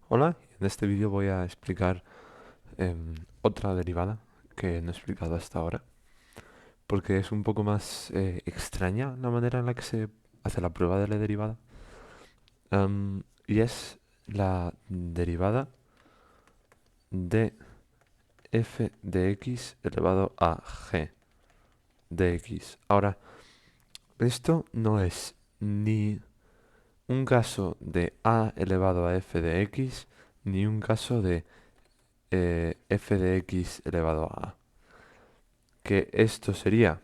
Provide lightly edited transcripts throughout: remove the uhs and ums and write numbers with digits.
Hola, en este vídeo voy a explicar otra derivada que no he explicado hasta ahora, porque es un poco más extraña la manera en la que se hace la prueba de la derivada. Y es la derivada de f de x elevado a g de x. Ahora, esto no es ni un caso de a elevado a f de x, ni un caso de f de x elevado a. Que esto sería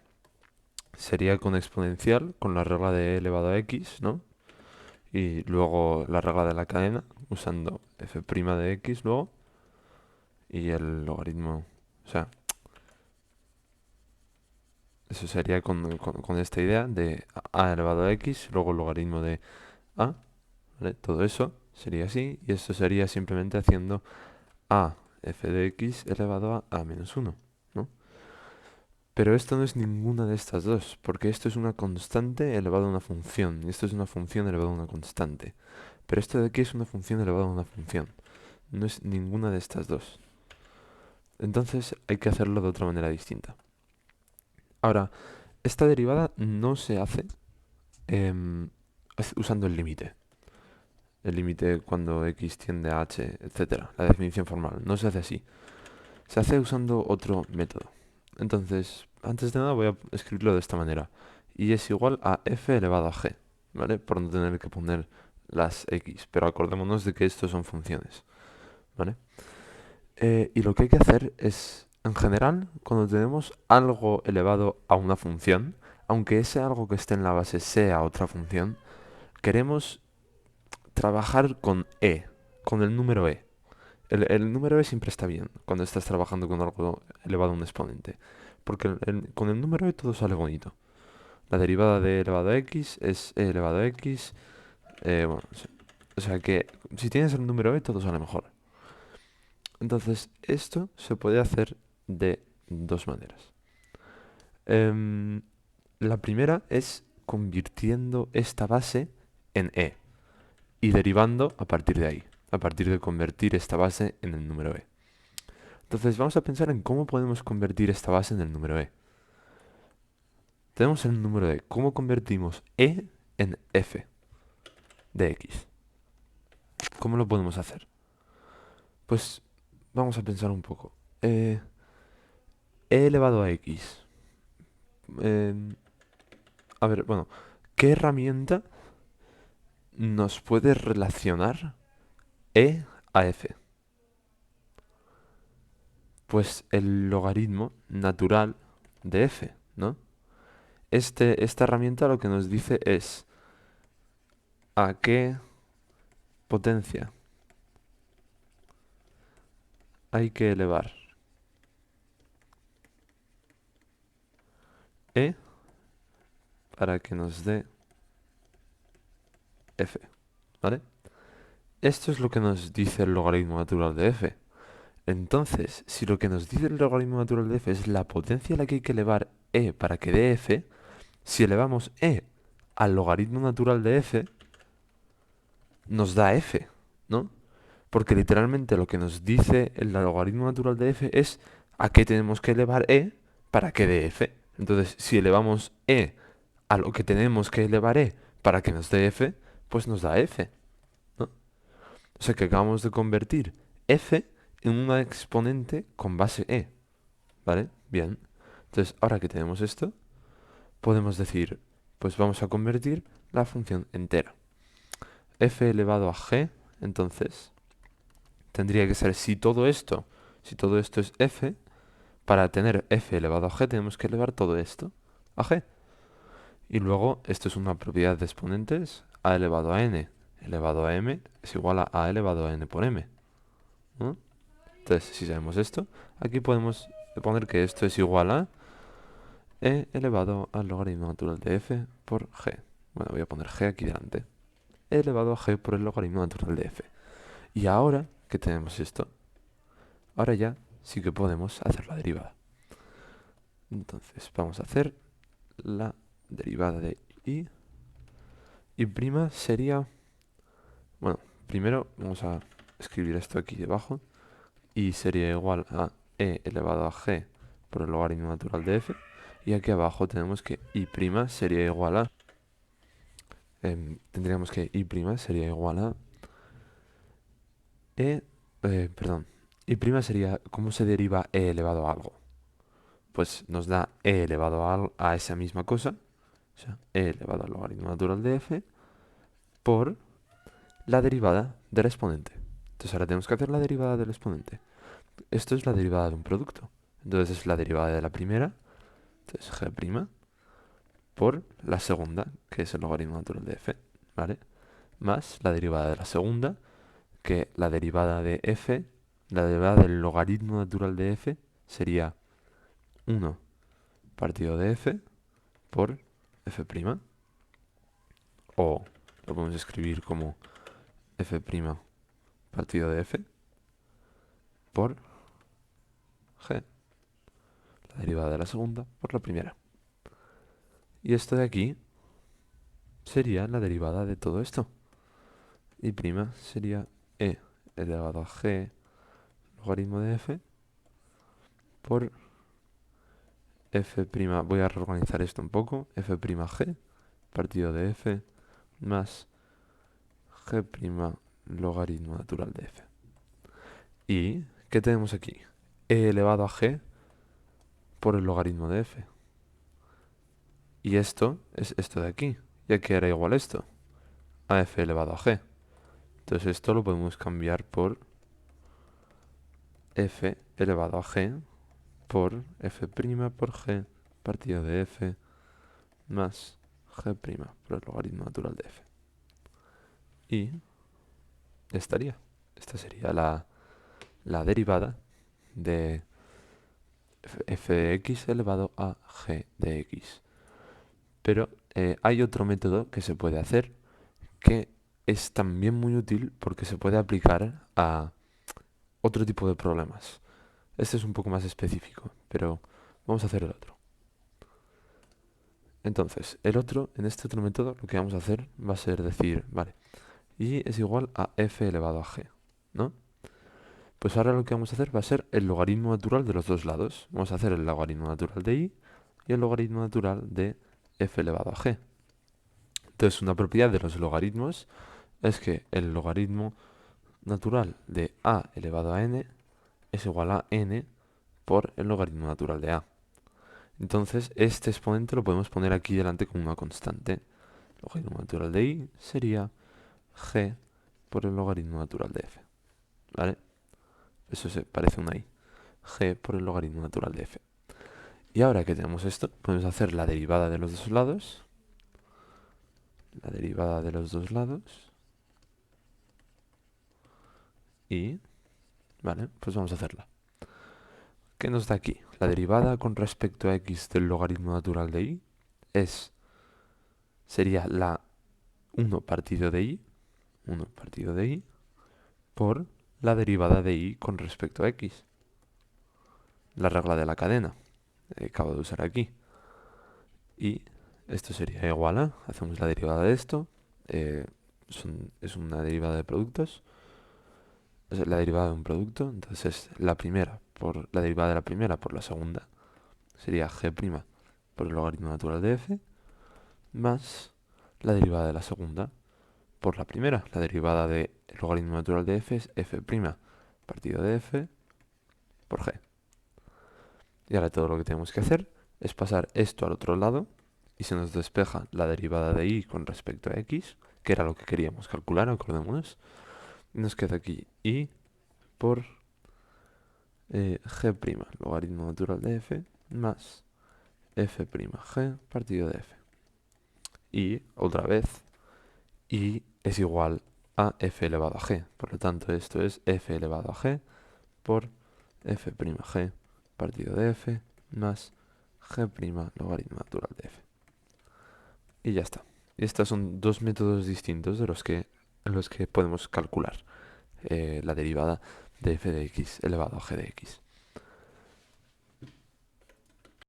con exponencial, con la regla de e elevado a x, ¿no? Y luego la regla de la cadena, usando f' de x luego, y el logaritmo, o sea, eso sería con esta idea de a elevado a x, luego el logaritmo de a, ¿vale? Todo eso sería así, y esto sería simplemente haciendo a f de x elevado a menos 1, ¿no? Pero esto no es ninguna de estas dos, porque esto es una constante elevada a una función, y esto es una función elevada a una constante. Pero esto de aquí es una función elevada a una función. No es ninguna de estas dos. Entonces hay que hacerlo de otra manera distinta. Ahora, esta derivada no se hace usando el límite. El límite cuando x tiende a h, etc. La definición formal. No se hace así. Se hace usando otro método. Entonces, antes de nada voy a escribirlo de esta manera. Y es igual a f elevado a g, ¿vale? Por no tener que poner las x. Pero acordémonos de que estos son funciones, ¿vale? Y lo que hay que hacer es, en general, cuando tenemos algo elevado a una función, aunque ese algo que esté en la base sea otra función, queremos trabajar con e, con el número e. El número e siempre está bien cuando estás trabajando con algo elevado a un exponente, porque con el número e todo sale bonito. La derivada de e elevado a x es e elevado a x. Bueno, o sea que si tienes el número e todo sale mejor. Entonces, esto se puede hacer de dos maneras. Em, la primera es convirtiendo esta base en e y derivando a partir de ahí, a partir de convertir esta base en el número e. Entonces, vamos a pensar en cómo podemos convertir esta base en el número e. Tenemos el número e. ¿Cómo convertimos e en f de x? ¿Cómo lo podemos hacer? Pues vamos a pensar un poco. E elevado a x. Em, a ver, bueno, ¿qué herramienta nos puede relacionar e a f? Pues el logaritmo natural de f, ¿no? Esta herramienta lo que nos dice es a qué potencia hay que elevar e para que nos dé f, ¿vale? Esto es lo que nos dice el logaritmo natural de f. Entonces, si lo que nos dice el logaritmo natural de f es la potencia a la que hay que elevar e para que dé f, si elevamos e al logaritmo natural de f, nos da f, ¿no? Porque literalmente lo que nos dice el logaritmo natural de f es a qué tenemos que elevar e para que dé f. Entonces, si elevamos e a lo que tenemos que elevar e para que nos dé f, pues nos da f, ¿no? O sea que acabamos de convertir f en una exponente con base e, ¿vale? Bien. Entonces, ahora que tenemos esto, podemos decir, pues vamos a convertir la función entera. F elevado a g, entonces, tendría que ser si todo esto es f, para tener f elevado a g tenemos que elevar todo esto a g. Y luego, esto es una propiedad de exponentes, a elevado a n elevado a m es igual a elevado a n por m, ¿no? Entonces, si sabemos esto, aquí podemos poner que esto es igual a e elevado al logaritmo natural de f por g. Bueno, voy a poner g aquí delante. E elevado a g por el logaritmo natural de f. Y ahora que tenemos esto, ahora ya sí que podemos hacer la derivada. Entonces, vamos a hacer la derivada de y. Y prima sería... Bueno, primero vamos a escribir esto aquí debajo. Y sería igual a e elevado a g por el logaritmo natural de f. Y aquí abajo tenemos que y' sería igual a... tendríamos que y' sería igual a... perdón. Y' sería cómo se deriva e elevado a algo. Pues nos da e elevado a esa misma cosa. O sea, e elevado al logaritmo natural de f por la derivada del exponente. Entonces ahora tenemos que hacer la derivada del exponente. Esto es la derivada de un producto. Entonces es la derivada de la primera. Entonces g' por la segunda, que es el logaritmo natural de f, ¿vale? Más la derivada de la segunda, que la derivada de f, la derivada del logaritmo natural de f sería 1 partido de f por f', o lo podemos escribir como f' partido de f por g, la derivada de la segunda por la primera. Y esto de aquí sería la derivada de todo esto. Y' sería e elevado a g logaritmo de f por f', voy a reorganizar esto un poco, f'' partido de f más g' logaritmo natural de f. ¿Y qué tenemos aquí? E elevado a g por el logaritmo de f. Y esto es esto de aquí, ya que era igual a esto, a f elevado a g. Entonces esto lo podemos cambiar por f elevado a g por f' por g partido de f más g' por el logaritmo natural de f. Y estaría. Esta sería la derivada de f de x elevado a g de x. Pero hay otro método que se puede hacer que es también muy útil porque se puede aplicar a otro tipo de problemas. Este es un poco más específico, pero vamos a hacer el otro. Entonces, en este otro método, lo que vamos a hacer va a ser decir, vale, y es igual a f elevado a g, ¿no? Pues ahora lo que vamos a hacer va a ser el logaritmo natural de los dos lados. Vamos a hacer el logaritmo natural de y el logaritmo natural de f elevado a g. Entonces, una propiedad de los logaritmos es que el logaritmo natural de a elevado a n es igual a n por el logaritmo natural de a. Entonces, este exponente lo podemos poner aquí delante como una constante. El logaritmo natural de y sería g por el logaritmo natural de f. ¿Vale? Eso se parece a una i. G por el logaritmo natural de f. Y ahora que tenemos esto, podemos hacer la derivada de los dos lados. La derivada de los dos lados. Y, vale, pues vamos a hacerla. ¿Qué nos da aquí? La derivada con respecto a x del logaritmo natural de y sería la 1 partido de y, 1 partido de y, por la derivada de y con respecto a x. La regla de la cadena. Acabo de usar aquí. Y esto sería igual a, hacemos la derivada de esto, es una derivada de productos, es la derivada de un producto, entonces la primera por la derivada de la primera por la segunda sería g' por el logaritmo natural de f, más la derivada de la segunda por la primera. La derivada del logaritmo natural de f es f' partido de f por g. Y ahora todo lo que tenemos que hacer es pasar esto al otro lado y se nos despeja la derivada de y con respecto a x, que era lo que queríamos calcular, acordémonos. Y nos queda aquí y por g', logaritmo natural de f, más f'' partido de f. Y otra vez, y es igual a f elevado a g. Por lo tanto, esto es f elevado a g por f'' partido de f más g' logaritmo natural de f. Y ya está. Y estos son dos métodos distintos en los que podemos calcular la derivada de f de x elevado a g de x.